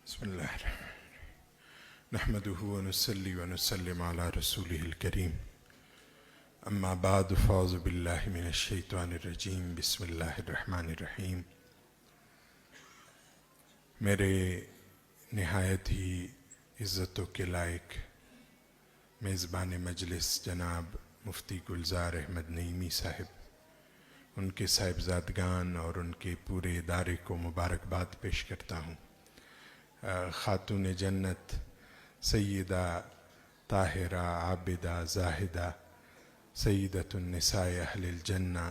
بسم الله الرحمن الرحيم نحمده ونصلي ونسلم على رسوله الكريم أما بعد فأعوذ بالله من الشيطان الرجيم بسم الله الرحمن الرحيم میرے نہایت ہی عزتوں کے لائق میزبان مجلس جناب مفتی گلزار احمد نعیمی صاحب، ان کے صاحبزادگان اور ان کے پورے ادارے کو مبارکباد پیش کرتا ہوں۔ خاتون جنت سیدہ طاہرہ عابدہ زاہدہ سیدۃ النساء اہل الجنہ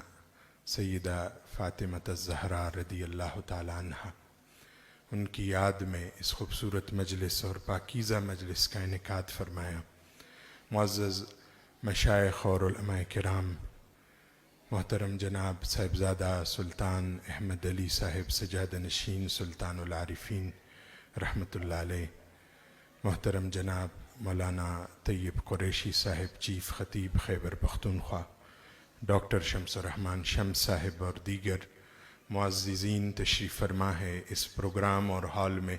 سیدہ فاطمہ الزہراء رضی اللہ تعالی عنہا، ان کی یاد میں اس خوبصورت مجلس اور پاکیزہ مجلس کا انعقاد فرمایا۔ معزز مشائخ اور علماء کرام، محترم جناب صاحبزادہ سلطان احمد علی صاحب سجادہ نشین سلطان العارفین رحمۃ اللہ علیہ، محترم جناب مولانا طیب قریشی صاحب چیف خطیب خیبر پختونخوا، ڈاکٹر شمس الرحمن شمس صاحب اور دیگر معززین تشریف فرما ہے اس پروگرام اور ہال میں۔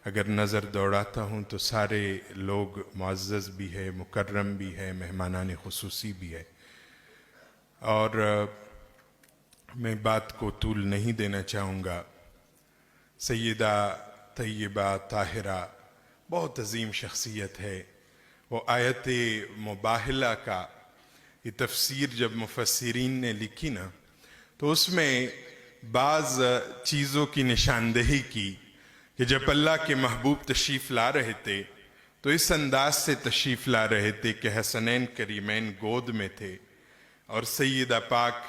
اگر نظر دوڑاتا ہوں تو سارے لوگ معزز بھی ہے، مکرم بھی ہے، مہمانان خصوصی بھی ہے، اور میں بات کو طول نہیں دینا چاہوں گا۔ سیدہ طیبہ طاہرہ بہت عظیم شخصیت ہے۔ وہ آیت مباہلہ کا یہ تفسیر جب مفسرین نے لکھی نا تو اس میں بعض چیزوں کی نشاندہی کی کہ جب اللہ کے محبوب تشریف لا رہے تھے تو اس انداز سے تشریف لا رہے تھے کہ حسنین کریمین گود میں تھے اور سیدہ پاک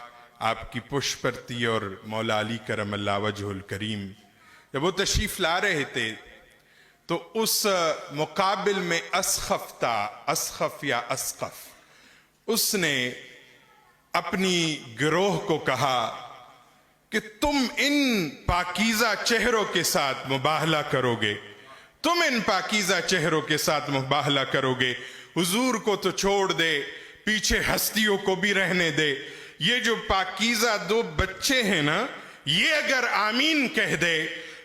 آپ کی پشت پر تھی، اور مولا علی کرم اللہ وجہ الکریم جب وہ تشریف لا رہے تھے تو اس مقابل میں اسخف تھا، اسخف یا اسقف، اس نے اپنی گروہ کو کہا کہ تم ان پاکیزہ چہروں کے ساتھ مباہلہ کرو گے، تم ان پاکیزہ چہروں کے ساتھ مباہلہ کرو گے، حضور کو تو چھوڑ دے، پیچھے ہستیوں کو بھی رہنے دے، یہ جو پاکیزہ دو بچے ہیں نا، یہ اگر آمین کہہ دے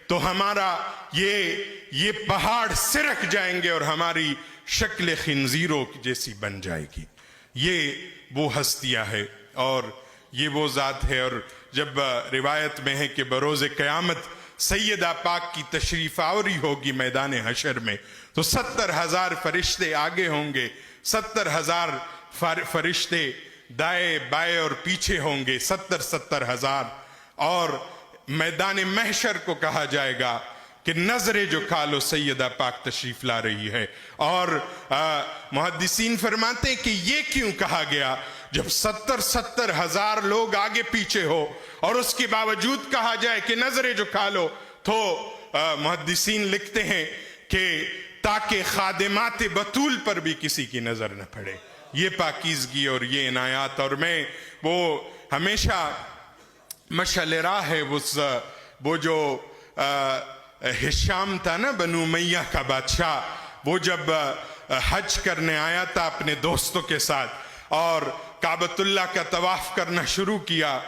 تو ہمارا یہ پہاڑ سرک جائیں گے اور ہماری شکل خنزیروں جیسی بن جائے گی۔ یہ وہ ہستیاں ہے اور یہ وہ ذات ہے۔ اور جب روایت میں ہے کہ بروز قیامت سیدہ پاک کی تشریف آوری ہوگی میدان حشر میں تو 70,000 فرشتے آگے ہوں گے، 70,000 فرشتے دائیں بائیں اور پیچھے ہوں گے، 70,000، اور میدان محشر کو کہا جائے گا کہ نظریں جو کھالو سیدہ پاک تشریف لا رہی ہے۔ اور محدثین فرماتے ہیں کہ یہ کیوں کہا گیا جب 70,000 لوگ آگے پیچھے ہو اور اس کے باوجود کہا جائے کہ نظریں جو کھالو، تو محدثین لکھتے ہیں کہ تاکہ خادمات بطول پر بھی کسی کی نظر نہ پڑے، یہ پاکیزگی اور یہ عنایات۔ اور میں وہ ہمیشہ مشعل راہ ہے وہ جو ہشام تھا نا بنو امیہ کا بادشاہ، وہ جب حج کرنے آیا تھا اپنے دوستوں کے ساتھ اور کعبۃ اللہ کا طواف کرنا شروع کیا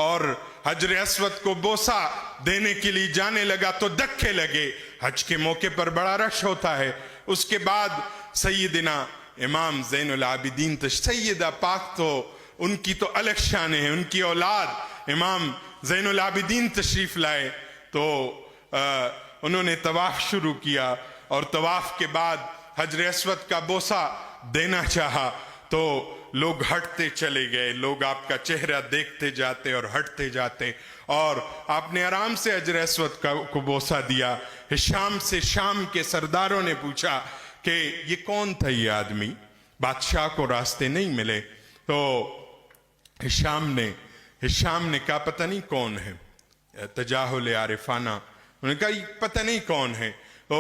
اور حجر اسود کو بوسہ دینے کے لیے جانے لگا تو دھکے لگے۔ حج کے موقع پر بڑا رش ہوتا ہے۔ اس کے بعد سیدنا امام زین العابدین سیدہ پاک تو ان کی تو الگ شان ہے، ان کی اولاد امام زین العابدین تشریف لائے تو انہوں نے طواف شروع کیا، اور طواف کے بعد حجر اسود کا بوسہ دینا چاہا تو لوگ ہٹتے چلے گئے، لوگ آپ کا چہرہ دیکھتے جاتے اور ہٹتے جاتے، اور آپ نے آرام سے حجر اسود کو بوسہ دیا۔ ہشام سے شام کے سرداروں نے پوچھا کہ یہ کون تھا یہ آدمی، بادشاہ کو راستے نہیں ملے، تو ہشام نے کہا پتہ نہیں کون ہے، تجاہل عارفانہ، انہوں نے کہا یہ پتہ نہیں کون ہے۔ تو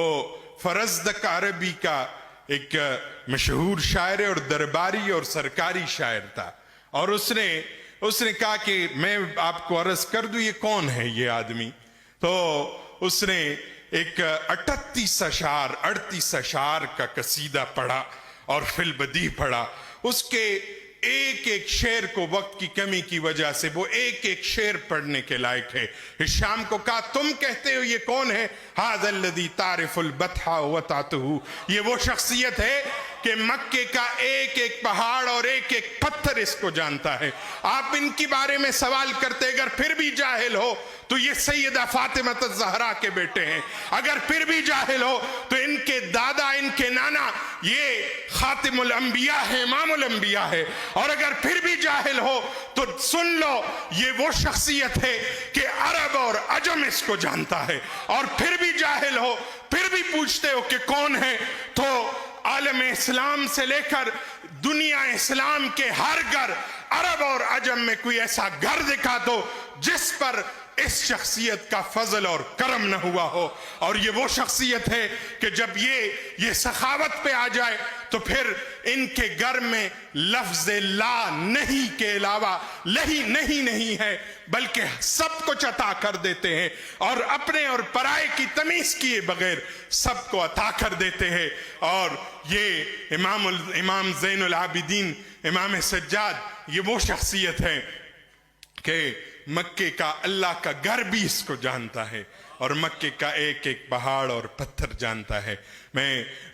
فرزدق عربی کا ایک مشہور شاعر اور درباری اور سرکاری شاعر تھا، اور اس نے کہا کہ میں آپ کو عرض کر دوں یہ کون ہے یہ آدمی۔ تو اس نے ایک 38 اشعار کا قصیدہ پڑھا اور فی البدیہہ پڑھا۔ اس کے ایک ایک شعر کو وقت کی کمی کی وجہ سے وہ ایک ایک شعر پڑھنے کے لائق ہے. شام کو کہا تم کہتے ہو یہ کون ہے؟ ھذا الذی تعرف البطح وتعته، یہ وہ شخصیت ہے کہ مکے کا ایک ایک پہاڑ اور ایک ایک پتھر اس کو جانتا ہے. آپ ان کی بارے میں سوال کرتے اگر پھر بھی جاہل ہو تو یہ سیدہ فاطمہ الزہرا کے بیٹے ہیں. اگر پھر بھی جاہل ہو تو ان کے دادا ان کے نانا یہ خاتم الانبیاء ہے، امام الانبیاء ہے. اور اگر پھر بھی جاہل ہو تو سن لو یہ وہ شخصیت ہے کہ عرب اور عجم اس کو جانتا ہے. اور پھر بھی جاہل ہو، پھر بھی پوچھتے ہو کہ کون ہے، تو عالم اسلام سے لے کر دنیا اسلام کے ہر گھر عرب اور عجم میں کوئی ایسا گھر دکھا دو جس پر اس شخصیت کا فضل اور کرم نہ ہوا ہو. اور یہ وہ شخصیت ہے کہ جب یہ سخاوت پہ آ جائے تو پھر ان کے گھر میں لفظ لا نہیں کے علاوہ نہیں ہے، بلکہ سب کچھ عطا کر دیتے ہیں اور اپنے اور پرائے کی تمیز کیے بغیر سب کو عطا کر دیتے ہیں. اور یہ امام زین العابدین امام سجاد یہ وہ شخصیت ہے کہ مکے کا اللہ کا گھر بھی اس کو جانتا ہے اور مکے کا ایک ایک پہاڑ اور پتھر جانتا ہے.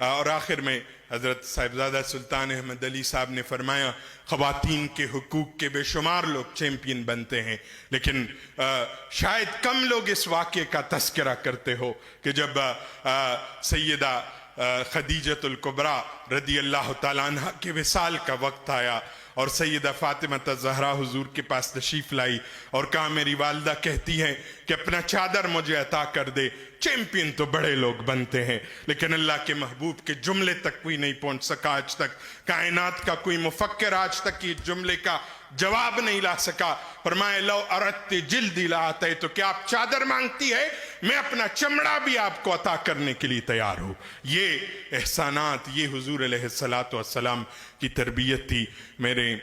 اور آخر میں حضرت صاحبزادہ سلطان احمد علی صاحب نے فرمایا خواتین کے حقوق کے بے شمار لوگ چیمپئن بنتے ہیں، لیکن شاید کم لوگ اس واقعے کا تذکرہ کرتے ہو کہ جب سیدہ خدیجۃ الکبریٰ رضی اللہ تعالیٰ عنہ کے وصال کا وقت آیا اور سیدہ فاطمہ الزہرا حضور کے پاس تشریف لائی اور کہا میری والدہ کہتی ہیں کہ اپنا چادر مجھے عطا کر دے. چیمپئن تو بڑے لوگ بنتے ہیں لیکن اللہ کے محبوب کے جملے تک کوئی نہیں پہنچ سکا آج تک. کائنات کا کوئی مفکر آج تک یہ جملے کا جواب نہیں لا سکا. فرمائے لو اردت جلدی لاتے، تو کیا آپ چادر مانگتی ہے میں اپنا چمڑا بھی آپ کو عطا کرنے کے لیے تیار ہوں. یہ احسانات، یہ حضور علیہ السلام کی تربیت تھی. میرے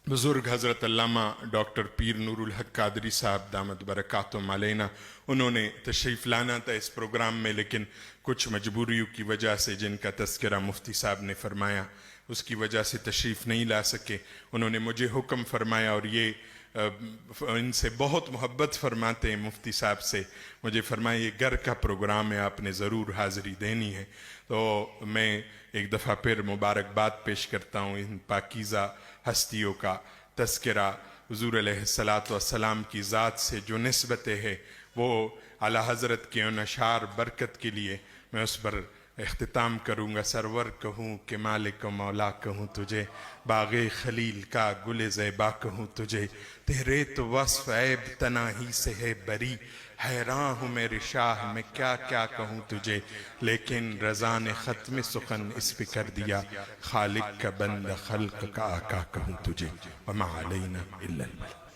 بزرگ حضرت علامہ ڈاکٹر پیر نور الحق قادری صاحب دامت برکاتہم علینا، انہوں نے تشریف لانا تھا اس پروگرام میں لیکن کچھ مجبوریوں کی وجہ سے جن کا تذکرہ مفتی صاحب نے فرمایا اس کی وجہ سے تشریف نہیں لا سکے. انہوں نے مجھے حکم فرمایا اور یہ ان سے بہت محبت فرماتے ہیں مفتی صاحب سے، مجھے فرمایا یہ گھر کا پروگرام ہے آپ نے ضرور حاضری دینی ہے. تو میں ایک دفعہ پھر مبارکباد پیش کرتا ہوں ان پاکیزہ ہستیوں کا تذکرہ. حضور علیہ السلام کی ذات سے جو نسبتیں ہے وہ اعلی حضرت کے ان اشعار برکت کے لیے میں اس پر اختتام کروں گا. سرور کہوں کہ مالک و مولا کہوں تجھے، باغ خلیل کا گل زیبا کہوں تجھے، تیرے تو وصف عیب تناہی سے ہے بری، حیران ہوں میرے شاہ میں کیا کیا کہوں تجھے، لیکن رضا نے ختم سخن اس پہ کر دیا، خالق کا بندہ خلق کا آقا کہوں تجھے، وما علینا الا البلاغ.